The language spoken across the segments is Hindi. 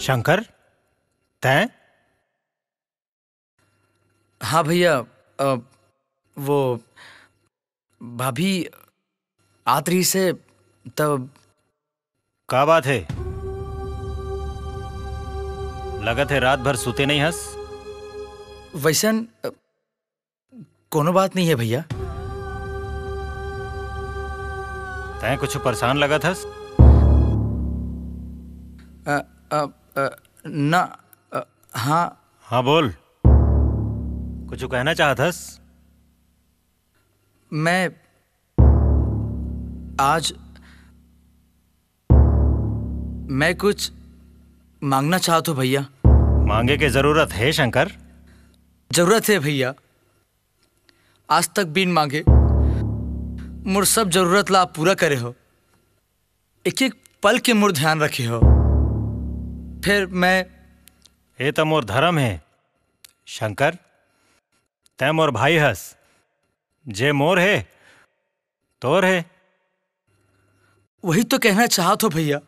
शंकर, तैं? हाँ भैया, वो भाभी आत रही से तब। का बात है? लगत है रात भर सोते नहीं हंस। वैसन कोनो बात नहीं है भैया। तैं कुछ परेशान लगत हंस? ना। हाँ हाँ बोल, कुछ कहना चाहत हस? मैं आज मैं कुछ मांगना चाहता हूँ भैया। मांगे के जरूरत है शंकर? जरूरत है भैया। आज तक बिन मांगे मोर सब जरूरत ला आप पूरा करे हो। एक एक पल के मोर ध्यान रखे हो। फिर मैं ये तो मोर धर्म है शंकर। तै मोर भाई हस, जे मोर है तोर है। वही तो कहना चाहत हो भैया।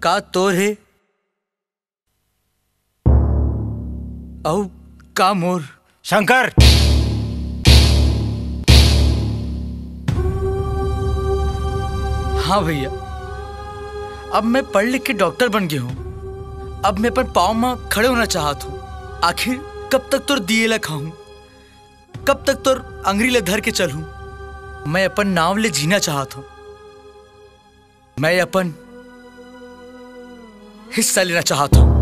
का तोर है औ का मोर। शंकर, हाँ भैया, अब मैं पढ़ लिख के डॉक्टर बन गया हूँ। अब मैं अपन पाँव में खड़े होना चाहता हूँ। आखिर कब तक तोर दिए ला खाऊं, कब तक तोर अंगरी ले धर के चलूं। मैं अपन नाव ले जीना चाहता हूँ। मैं अपन हिस्सा लेना चाहता हूँ।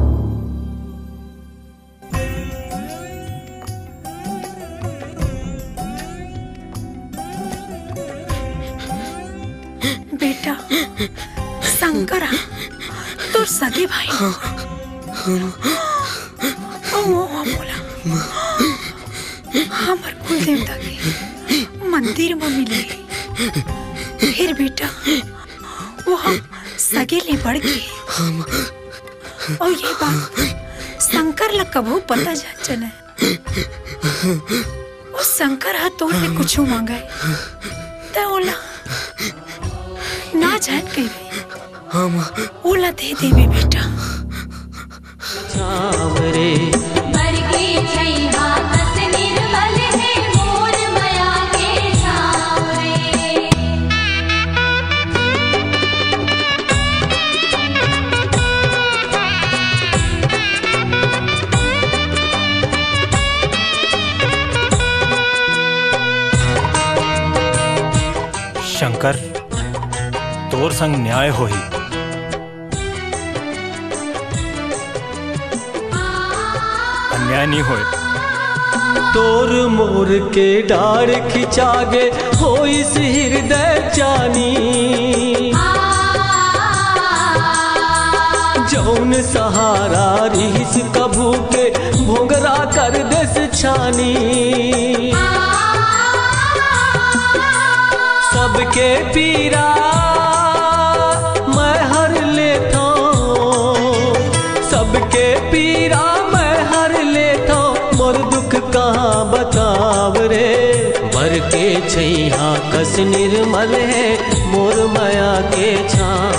बेटा शंकर तो सगे भाई बोला हमार कुल देवता के मंदिर में मिले। फिर बेटा वो हम सगे ले बढ़ के और ये बात शंकर ला कबू पता जा चले। वो शंकर हा तोड़ में कुछ मांगा तो ओला ना जान के ओला दे देवे बेटा। शंकर, तोर संग न्याय होही। अन्याय नहीं होए। तोर मोर के डार खिंचागे होई सी हृदय जानी। जौन सहारा रिहिस कभू के भोगरा कर देस छानी। सबके पीरा मैं हर लेता हूँ, सबके पीरा मैं हर लेता हूँ। मोर दुख कहाँ बताव रे। बर के छैहा कस निर्मल है मोर माया के छाँव।